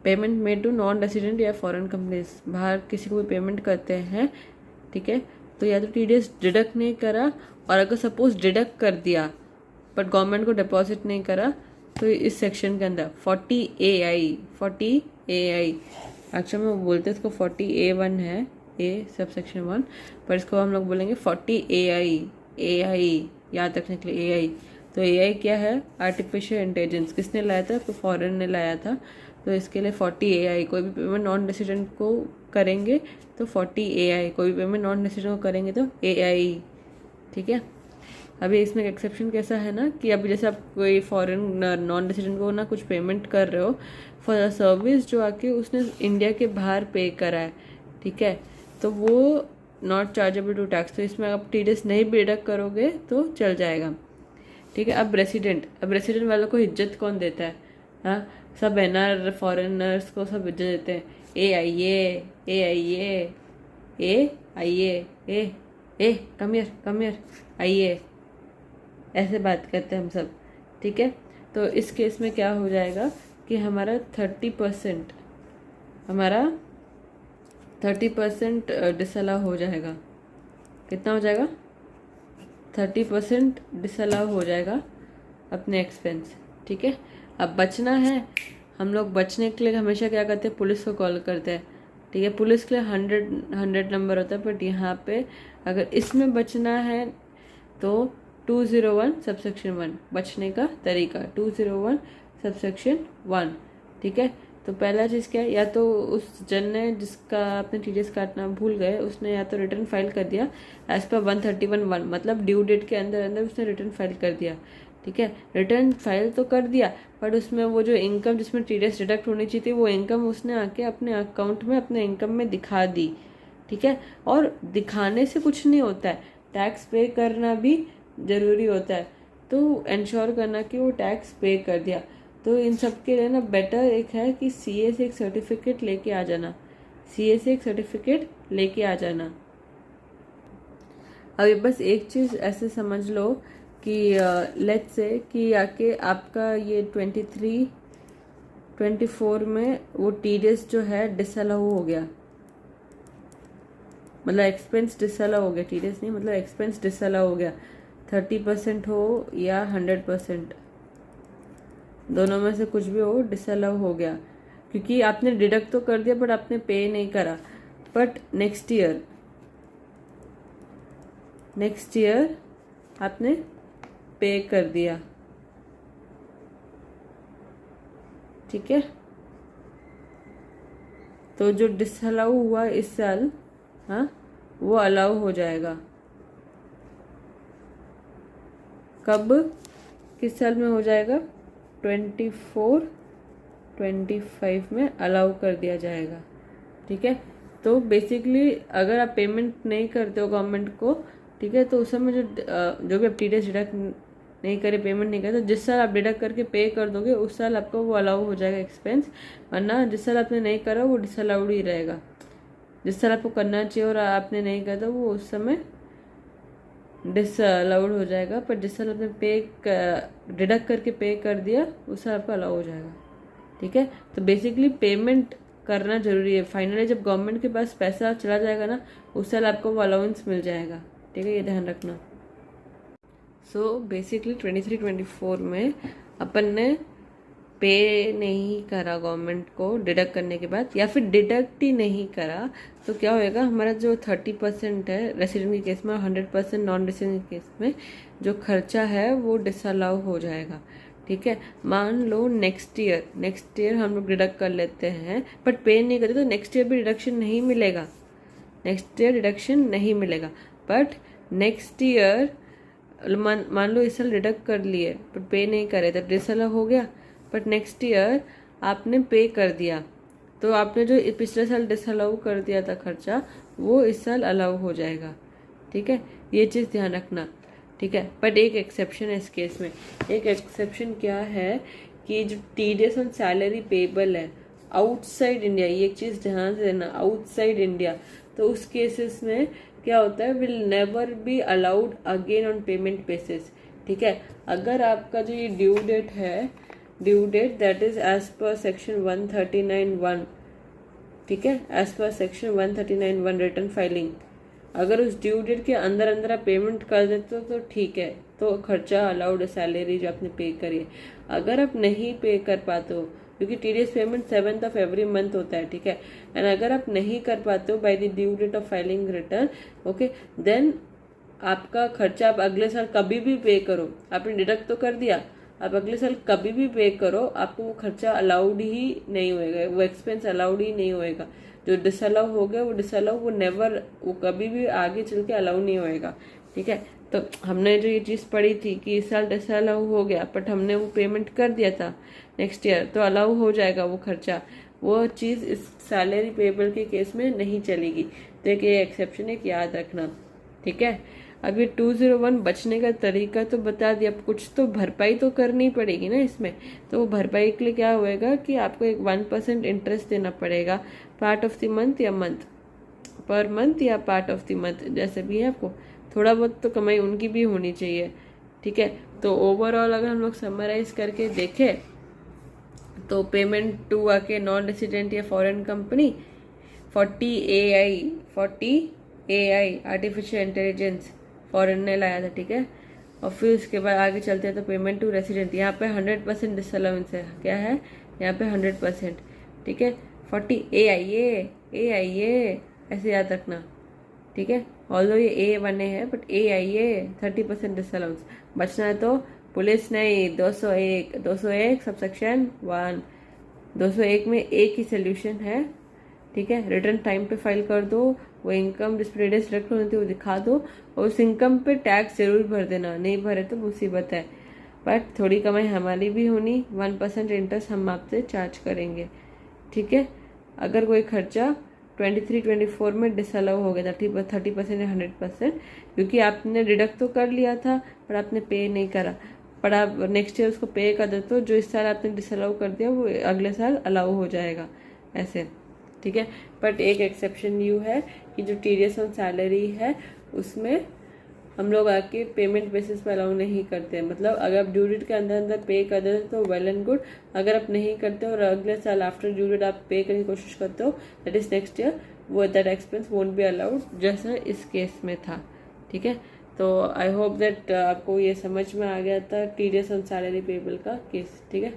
Payment made to non resident या foreign companies, बाहर किसी को भी पेमेंट करते हैं, ठीक है, तो या तो TDS डिडक्ट नहीं करा, और अगर सपोज डिडक्ट कर दिया बट गवर्नमेंट को डिपॉजिट नहीं करा, तो इस सेक्शन के अंदर 40AI एक्चुअली में बोलते हैं इसको 40A1 है, ए सब सेक्शन 1, पर इसको हम लोग बोलेंगे 40AI याद रखने के लिए AI। तो AI क्या है? Artificial intelligence. किसने लाया था? तो फॉरेन ने लाया था, तो इसके लिए 40AI। कोई भी पेमेंट नॉन रेसिडेंट को करेंगे तो 40AI, कोई भी पेमेंट नॉन रेसिडेंट को करेंगे तो AI, ठीक है। अभी इसमें एक एक्सेप्शन कैसा है ना कि अभी जैसे आप कोई फॉरेन नॉन रेसिडेंट को ना कुछ पेमेंट कर रहे हो फॉर सर्विस जो आके उसने इंडिया के बाहर पे करा है, ठीक है, तो वो नॉट चार्जेबल टू टैक्स। तो इसमें आप TDS नहीं भी डिडक्ट करोगे तो चल जाएगा, ठीक है। अब रेसिडेंट वालों को इज्जत कौन देता है? हाँ, सब NR फॉरेनर्स को सब इज्जत देते हैं। ए कम हियर आइए, ऐसे बात करते हैं हम सब, ठीक है। तो इस केस में क्या हो जाएगा कि हमारा 30% डिसअलाउ हो जाएगा। कितना हो जाएगा? 30% डिसअलाउ हो जाएगा अपने एक्सपेंस, ठीक है। अब बचना है, हम लोग बचने के लिए हमेशा क्या करते हैं? पुलिस को कॉल करते हैं, ठीक है। पुलिस के लिए 100 नंबर होता है, बट यहाँ पे अगर इसमें बचना है तो 201 सबसेक्शन 1 बचने का तरीका, 201 सबसेक्शन 1, ठीक है। तो पहला चीज़ क्या है? या तो उस जन ने जिसका आपने TDS काटना भूल गए, उसने या तो रिटर्न फाइल कर दिया एज पर 131(1), मतलब ड्यू डेट के अंदर उसने रिटर्न फाइल कर दिया, ठीक है। रिटर्न फाइल तो कर दिया, बट उसमें वो जो इनकम जिसमें TDS डिडक्ट होनी चाहिए थी, वो इनकम उसने आके अपने अकाउंट में अपने इनकम में दिखा दी, ठीक है। और दिखाने से कुछ नहीं होता है, टैक्स पे करना भी ज़रूरी होता है, तो इंश्योर करना कि वो टैक्स पे कर दिया। तो इन सब के लिए ना बेटर एक है कि CA से एक सर्टिफिकेट लेके आ जाना, अभी बस एक चीज़ ऐसे समझ लो कि लेट्स से कि आके आपका ये 23-24 में वो TDS जो है डिसअलाउ हो गया, मतलब एक्सपेंस डिसअलाउ हो गया, TDS नहीं, मतलब एक्सपेंस डिसअलाउ हो गया, 30% हो या 100%, दोनों में से कुछ भी हो, डिसअलाउ हो गया, क्योंकि आपने डिडक्ट तो कर दिया बट आपने पे नहीं करा। बट नेक्स्ट ईयर आपने पे कर दिया, ठीक है। तो जो डिसअलाउ हुआ इस साल, हाँ, वो अलाउ हो जाएगा। कब? किस साल में हो जाएगा? 24-25 में अलाउ कर दिया जाएगा, ठीक है। तो बेसिकली अगर आप पेमेंट नहीं करते हो गवर्नमेंट को, ठीक है, तो उस समय जो भी आप TDS डिडक्ट नहीं करे, पेमेंट नहीं करे, तो जिस साल आप डिडक्ट करके पे कर दोगे उस साल आपको वो अलाउ हो जाएगा एक्सपेंस, वरना जिस साल आपने नहीं करा वो डिसअलाउड ही रहेगा। जिस साल आपको करना चाहिए और आपने नहीं करा वो उस समय डिसअलाउड हो जाएगा, पर जिस साल आपने डिडक्ट करके पे कर दिया उस साल आपका अलाउ हो जाएगा, ठीक है। तो बेसिकली पेमेंट करना जरूरी है। फाइनली जब गवर्नमेंट के पास पैसा चला जाएगा ना, उस साल आपको वो अलाउंस मिल जाएगा, ठीक है, ये ध्यान रखना। सो बेसिकली 23-24 में अपन ने पे नहीं करा गवर्नमेंट को डिडक्ट करने के बाद, या फिर डिडक्ट ही नहीं करा, तो क्या होएगा? हमारा जो 30% है रेसिडेंट के केस में, 100% नॉन रेसिडेंट के केस में जो खर्चा है वो डिसअलाउ हो जाएगा, ठीक है। मान लो नेक्स्ट ईयर हम लोग डिडक्ट कर लेते हैं बट पे नहीं करते, तो नेक्स्ट ईयर भी डिडक्शन नहीं मिलेगा, बट नेक्स्ट ईयर मान लो इस साल डिडक्ट कर लिए बट पे नहीं करे तो डिसअलाउ हो गया, बट नेक्स्ट ईयर आपने पे कर दिया, तो आपने जो पिछले साल डिसअलाउ कर दिया था खर्चा, वो इस साल अलाउ हो जाएगा, ठीक है। ये चीज़ ध्यान रखना, ठीक है। बट एक एक्सेप्शन है इस केस में। एक एक्सेप्शन क्या है कि जो TDS ऑन सैलरी पेबल है आउटसाइड इंडिया, ये एक चीज़ ध्यान से देना, आउटसाइड इंडिया, तो उस केसेस में क्या होता है? Will never be allowed again on payment basis, ठीक है। अगर आपका जो ये ड्यू डेट है due date that is as per section 139(1), ठीक है, as per section 139(1) return filing. अगर उस ड्यू डेट के अंदर अंदर आप पेमेंट कर देते हो तो ठीक है, तो खर्चा अलाउड है, सैलरी जो आपने पे करी है। अगर आप नहीं पे कर पाते हो, क्योंकि TDS payment 7th of every month होता है, ठीक है, एंड अगर आप नहीं कर पाते हो by the due date of filing return, okay, then आपका खर्चा आप अगले साल कभी भी पे करो, आपने डिडक्ट तो कर दिया, आप अगले साल कभी भी पे करो, आपको वो खर्चा अलाउड ही नहीं होएगा, वो एक्सपेंस अलाउड ही नहीं होएगा। जो डिसअलाउ हो गया वो डिसअलाउ, वो नेवर, वो कभी भी आगे चल के अलाउ नहीं होएगा, ठीक है। तो हमने जो ये चीज़ पढ़ी थी कि इस साल डिसअलाउ हो गया बट हमने वो पेमेंट कर दिया था नेक्स्ट ईयर, तो अलाउ हो जाएगा वो खर्चा, वो चीज़ इस सैलरी पेबल के केस में नहीं चलेगी। तो एक ये एक्सेप्शन है, याद रखना, ठीक है। अब ये 201 बचने का तरीका तो बता दिया, अब कुछ तो भरपाई तो करनी पड़ेगी ना इसमें। तो वो भरपाई के लिए क्या होएगा कि आपको एक 1% इंटरेस्ट देना पड़ेगा, पार्ट ऑफ द मंथ या पर मंथ या पार्ट ऑफ द मंथ, जैसे भी है। आपको थोड़ा बहुत तो कमाई उनकी भी होनी चाहिए, ठीक है। तो ओवरऑल अगर हम लोग समराइज करके देखें तो पेमेंट टू आके नॉन रेसिडेंट या foreign company 40 AI artificial intelligence foreign ने लाया था, ठीक है। और फिर उसके बाद आगे चलते हैं तो पेमेंट टू रेसिडेंट, यहाँ पे 100% डिसअलाउंस है, क्या है यहाँ पे 100%, ठीक है। 40 AIA ऐसे याद रखना, ठीक है। ऑल्दो ये ए बने हैं बट AIA 30% डिसअलाउंस। बचना है तो पुलिस नहीं, 201 सबसेक्शन 1, 201 में एक ही सोल्यूशन है, ठीक है। रिटर्न टाइम पे फाइल कर दो, वो इनकम डिस्प्लेड सेलेक्ट होती है वो दिखा दो, और उस इनकम पे टैक्स जरूर भर देना, नहीं भरे तो मुसीबत है। बट थोड़ी कमाई हमारी भी होनी, 1% इंटरेस्ट हम आपसे चार्ज करेंगे, ठीक है। अगर कोई खर्चा 23-24 में डिसअलाउ हो गया था 30% या 100%, क्योंकि आपने डिडक्ट तो कर लिया था पर आपने पे नहीं करा, पर आप नेक्स्ट ईयर उसको पे कर देते हो, जो इस साल आपने डिसअलाउ कर दिया वो अगले साल अलाउ हो जाएगा, ऐसे, ठीक है। बट एक एक्सेप्शन यू है कि जो टीडीएस ऑन सैलरी है उसमें हम लोग आके पेमेंट बेसिस पे अलाउ नहीं करते हैं। मतलब अगर आप ड्यू डेट के अंदर अंदर पे कर देते तो वेल एंड गुड, अगर आप नहीं करते और अगले साल आफ्टर ड्यू डेट आप पे करने की कोशिश करते हो, दैट इज नेक्स्ट ईयर, वो that expense won't be allowed, जैसा इस केस में था, ठीक है। तो आई होप दैट आपको ये समझ में आ गया था टीडीएस ऑन सैलरी पेबल का केस, ठीक है।